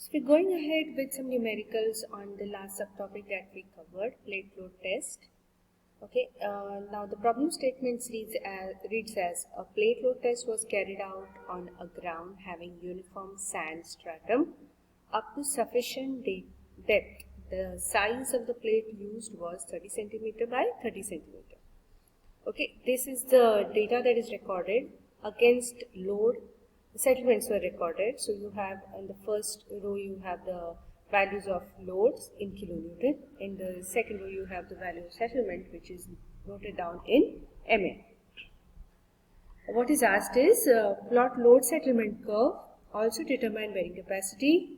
So we're going ahead with some numericals on the last subtopic that we covered, plate load test. Okay, now the problem statement reads as a plate load test was carried out on a ground having uniform sand stratum up to sufficient depth. The size of the plate used was 30 centimeter by 30 centimeter. Okay, this is the data that is recorded against load. The settlements were recorded. So you have in the first row you have the values of loads in kilonewton. In the second row you have the value of settlement, which is noted down in mm. What is asked is plot load settlement curve, also determine bearing capacity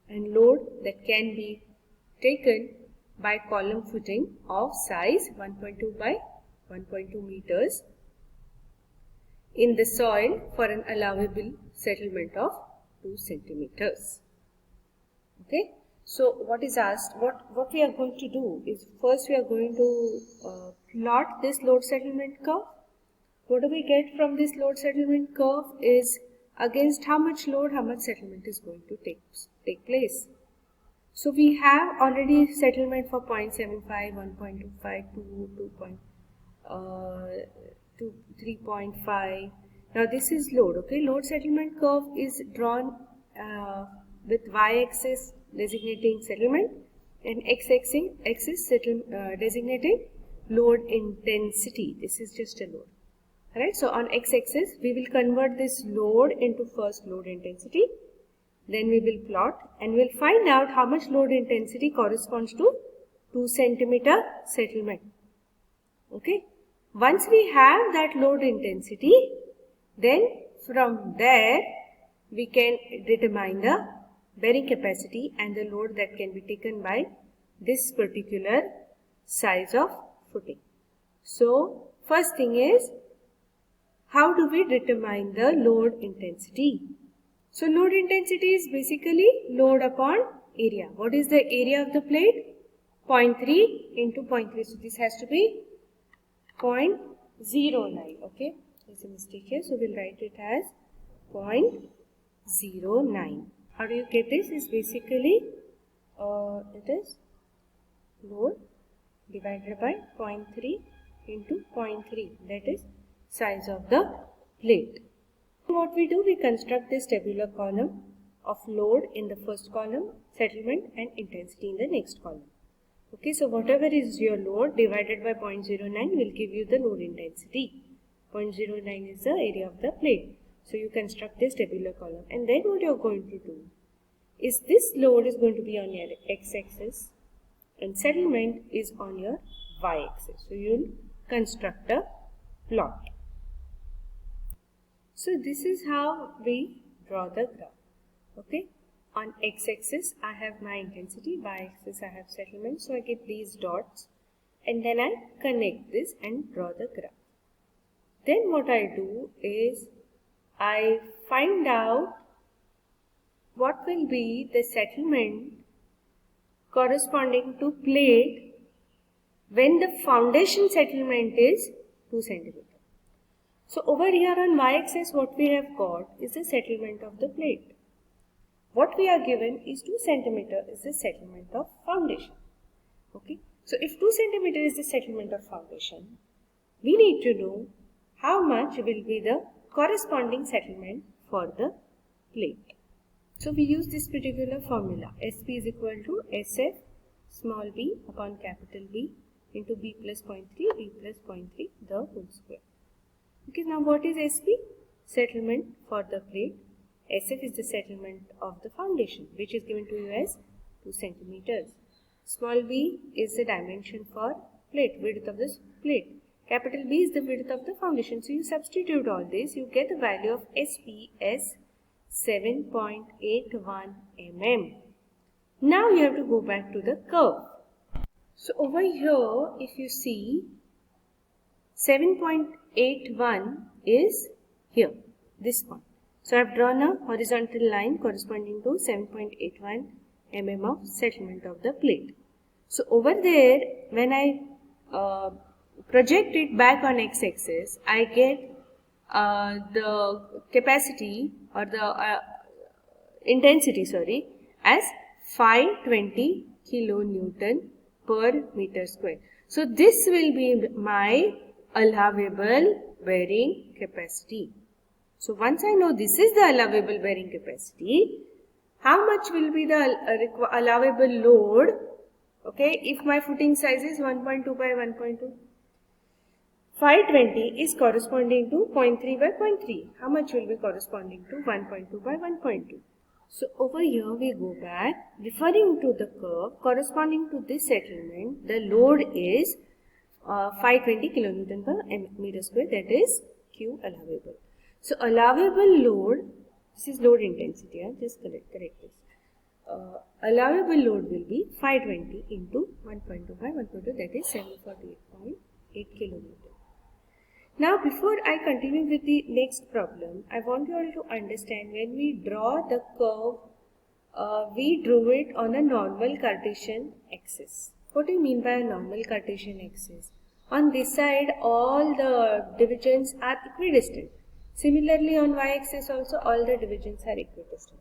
and load that can be taken by column footing of size 1.2 by 1.2 meters in the soil for an allowable settlement of 2 centimeters. Okay, so what is asked, what we are going to do is first we are going to plot this load settlement curve. What do we get from this load settlement curve is against how much load, how much settlement is going to take place. So we have already settlement for 0.75, 1.25, 3.5. Now this is load. Okay, load settlement curve is drawn with y-axis designating settlement and x-axis designating load intensity. This is just a load. Alright, so on x-axis we will convert this load into first load intensity. Then we will plot and we'll find out how much load intensity corresponds to 2 centimeter settlement. Okay. Once we have that load intensity, then from there we can determine the bearing capacity and the load that can be taken by this particular size of footing. So first thing is, how do we determine the load intensity? So load intensity is basically load upon area. What is the area of the plate? 0.3 into 0.3. So this has to be 0.09. Okay, there's a mistake here. So we'll write it as 0.09. How do you get this? Is basically it is load divided by 0.3 into 0.3. That is size of the plate. What we do, we construct this tabular column of load in the first column, settlement and intensity in the next column. Okay, so whatever is your load divided by 0.09 will give you the load intensity. 0.09 is the area of the plate. So you construct this tabular column and then what you are going to do is this load is going to be on your x-axis and settlement is on your y-axis. So you will construct a plot. So this is how we draw the graph. Okay, on x-axis I have my intensity, y-axis I have settlement. So I get these dots and then I connect this and draw the graph. Then what I do is I find out what will be the settlement corresponding to plate when the foundation settlement is 2 centimeter. So over here on y-axis what we have got is the settlement of the plate. What we are given is 2 centimeter is the settlement of foundation. Okay. So if 2 centimeter is the settlement of foundation, we need to know how much will be the corresponding settlement for the plate. So we use this particular formula. SP is equal to SF small b upon capital B into B plus 0.3, B plus 0.3 the whole square. Okay, now what is SP? Settlement for the plate. SF is the settlement of the foundation, which is given to you as 2 centimeters. Small b is the dimension for plate, width of this plate. Capital B is the width of the foundation. So you substitute all this, you get the value of SP as 7.81 mm. Now you have to go back to the curve. So over here, if you see, 7.81 is here, this one. So I have drawn a horizontal line corresponding to 7.81 mm of settlement of the plate. So over there, when I project it back on x-axis, I get the capacity or the intensity, as 520 kilonewton per meter square. So this will be my allowable bearing capacity. So once I know this is the allowable bearing capacity, how much will be the allowable load? Okay, if my footing size is 1.2 by 1.2, 520 is corresponding to 0.3 by 0.3. How much will be corresponding to 1.2 by 1.2? So over here we go back, referring to the curve corresponding to this settlement, the load is 520 kilonewton per meter square, that is Q allowable. So allowable load, this is load intensity, just correct this. Allowable load will be 520 into 1.2 by 1.2, that is 748.8 kilonewton. Now before I continue with the next problem, I want you all to understand when we draw the curve, we drew it on a normal Cartesian axis. What do you mean by a normal Cartesian axis? On this side all the divisions are equidistant. Similarly on y-axis also all the divisions are equidistant.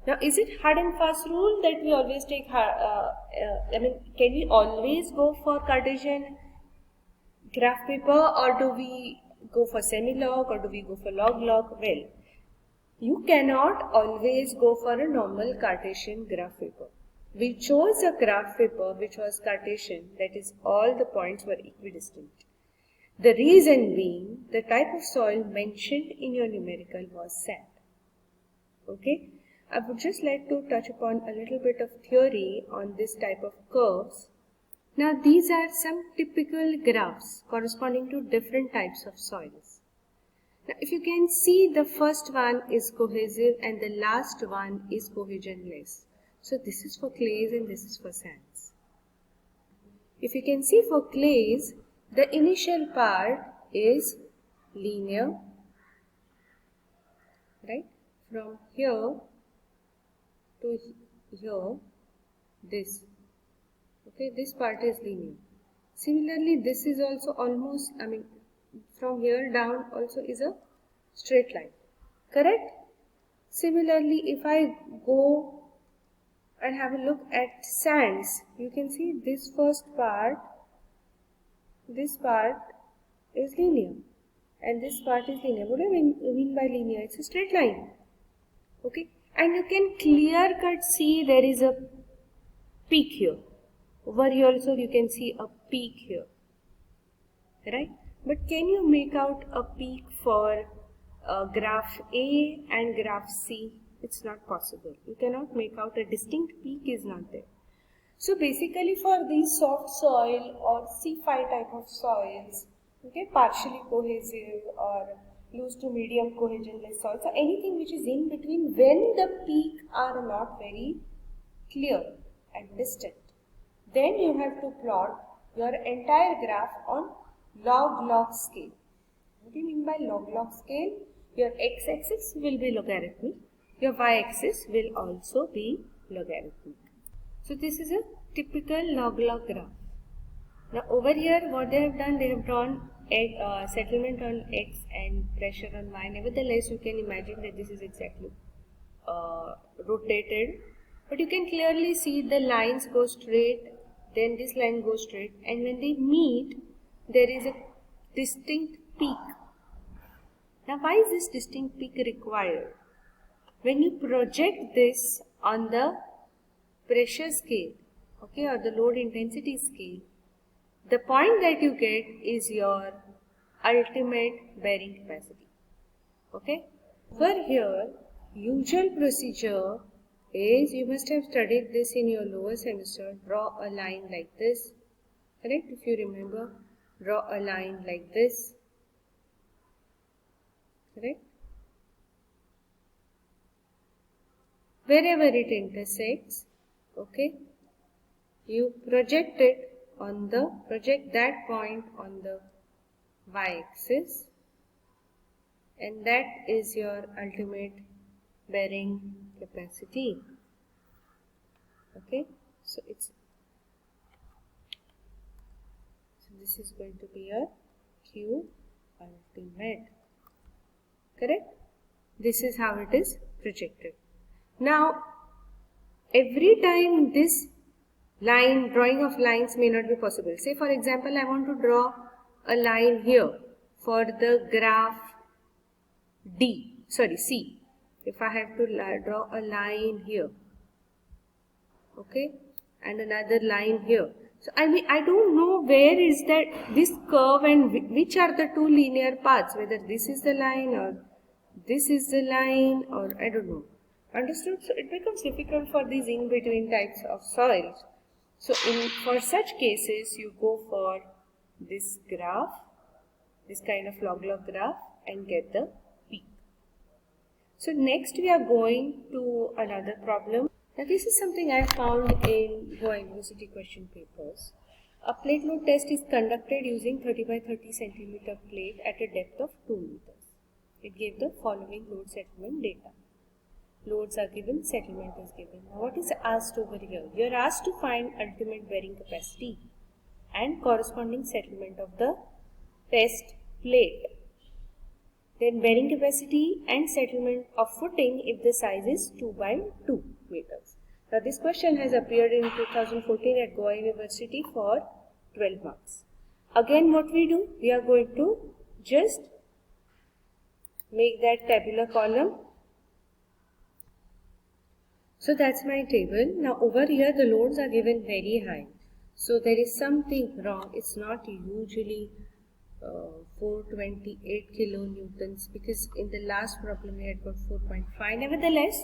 Now is it hard and fast rule that we always take, can we always go for Cartesian graph paper, or do we go for semi-log, or do we go for log-log? Well, you cannot always go for a normal Cartesian graph paper. We chose a graph paper which was Cartesian, that is all the points were equidistant. The reason being, the type of soil mentioned in your numerical was sand. Okay, I would just like to touch upon a little bit of theory on this type of curves. Now these are some typical graphs corresponding to different types of soils. Now if you can see, the first one is cohesive and the last one is cohesionless. So this is for clays and this is for sands. If you can see, for clays, the initial part is linear, right? From here to here, this. Okay, this part is linear. Similarly, this is also almost, from here down also is a straight line. Correct? Similarly, if I go and have a look at sands, you can see this first part, this part is linear and this part is linear. What do I mean by linear? It's a straight line. Okay, and you can clear cut see there is a peak here. Over here also you can see a peak here, right? But can you make out a peak for graph A and graph C? It's not possible. You cannot make out a distinct peak, is not there. So basically for these soft soil or C5 type of soils, okay, partially cohesive or loose to medium cohesionless soil, so anything which is in between, when the peak are not very clear and distant, then you have to plot your entire graph on log-log scale. What do you mean by log-log scale? Your x-axis will be logarithmic, your y-axis will also be logarithmic. So this is a typical log-log graph. Now over here what they have done, they have drawn settlement on x and pressure on y. Nevertheless, you can imagine that this is exactly rotated, but you can clearly see the lines go straight, then this line goes straight, and when they meet there is a distinct peak. Now why is this distinct peak required? When you project this on the pressure scale, okay, or the load intensity scale, the point that you get is your ultimate bearing capacity. Okay, for here usual procedure is, you must have studied this in your lower semester, draw a line like this, correct? If you remember, draw a line like this, correct? Wherever it intersects, okay, you project that point on the y-axis, and that is your ultimate bearing capacity. Okay, so this is going to be your Q ultimate, correct? This is how it is projected. Now every time this drawing of lines may not be possible. Say for example, I want to draw a line here for the graph C. If I have to draw a line here, okay, and another line here. So I don't know where is this curve and which are the two linear paths, whether this is the line or this is the line, or I don't know. Understood? So it becomes difficult for these in-between types of soils. So for such cases, you go for this graph, this kind of log-log graph, and get the peak. So next we are going to another problem. Now this is something I found in Goa University question papers. A plate load test is conducted using 30 by 30 centimeter plate at a depth of 2 meters. It gave the following load settlement data. Loads are given, settlement is given. Now what is asked over here? You are asked to find ultimate bearing capacity and corresponding settlement of the test plate. Then bearing capacity and settlement of footing if the size is 2 by 2 meters. Now this question has appeared in 2014 at Goa University for 12 marks. Again what we do? We are going to just make that tabular column. So that's my table. Now over here the loads are given very high. So there is something wrong. It's not usually 428 kilonewtons, because in the last problem we had got 4.5. Nevertheless,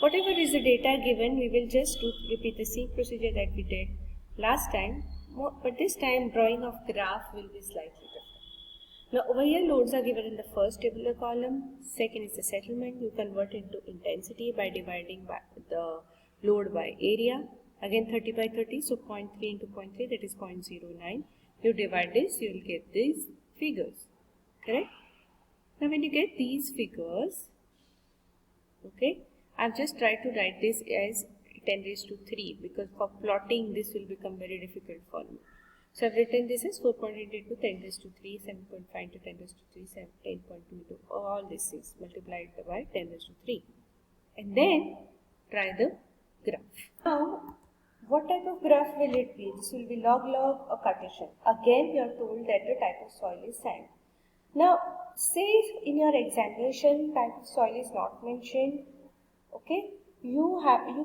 whatever is the data given, we will just repeat the same procedure that we did last time, but this time drawing of graph will be slightly different. Now over here loads are given in the first tabular column, second is the settlement. You convert into intensity by dividing by the load by area. Again 30 by 30, so 0.3 into 0.3, that is 0.09. You divide this, you will get these figures, correct? Now when you get these figures, okay, I've just tried to write this as 10 raised to 3 because for plotting this will become very difficult for me. So I've written this as 4.8 into 10 raised to 3, 7.5 into 10 raised to 3, 10.2 into all this is multiplied by 10 raised to 3. And then try the graph. Now, what type of graph will it be? This will be log-log or Cartesian. Again, we are told that the type of soil is sand. Now, say in your examination type of soil is not mentioned, okay, you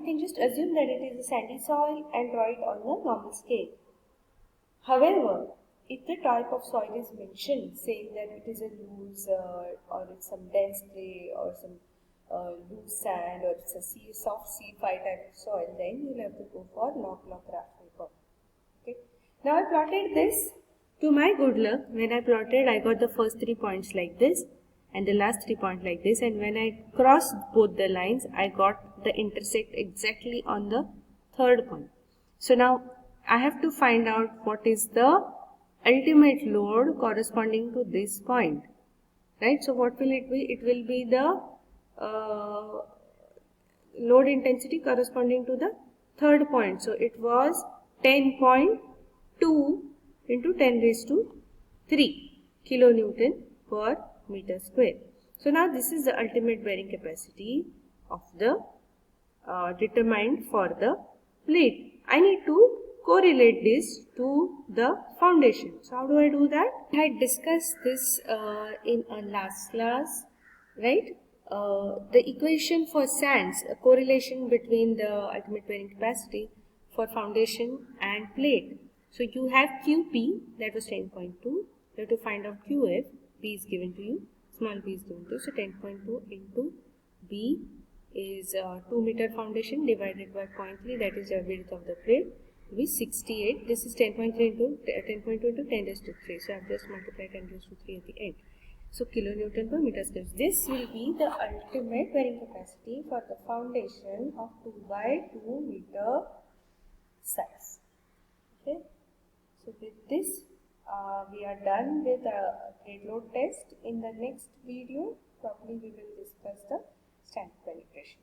can just assume that it is a sandy soil and draw it on the normal scale. However, if the type of soil is mentioned, saying that it is a loose or it's some dense clay or some loose sand or it's a soft C5 type of soil, then you'll have to go for log-log graph paper. Okay. Now I plotted this. To my good luck, when I plotted, I got the first 3 points like this and the last 3 points like this, and when I crossed both the lines, I got the intersect exactly on the third point. So now I have to find out what is the ultimate load corresponding to this point, right? So what will it be? It will be the load intensity corresponding to the third point. So it was 10.2 into 10 raised to 3 kilonewton per meter square. So now this is the ultimate bearing capacity of the determined for the plate. I need to correlate this to the foundation. So how do I do that? I had discussed this in a last class, right? The equation for sands, a correlation between the ultimate bearing capacity for foundation and plate. So you have QP, that was 10.2. You have to find out QF. P is given to you, small p is given to you. So 10.2 into B is 2 meter foundation divided by 0.3, that is the width of the plate, will be 68. This is 10.3 into 10.2 into 10 raised to 3. So I have just multiplied 10 raised to 3 at the end. So kilonewton per meter square. This will be the ultimate bearing capacity for the foundation of 2 by 2 meter size. Okay. So with this, we are done with the plate load test. In the next video, probably we will discuss the standard penetration.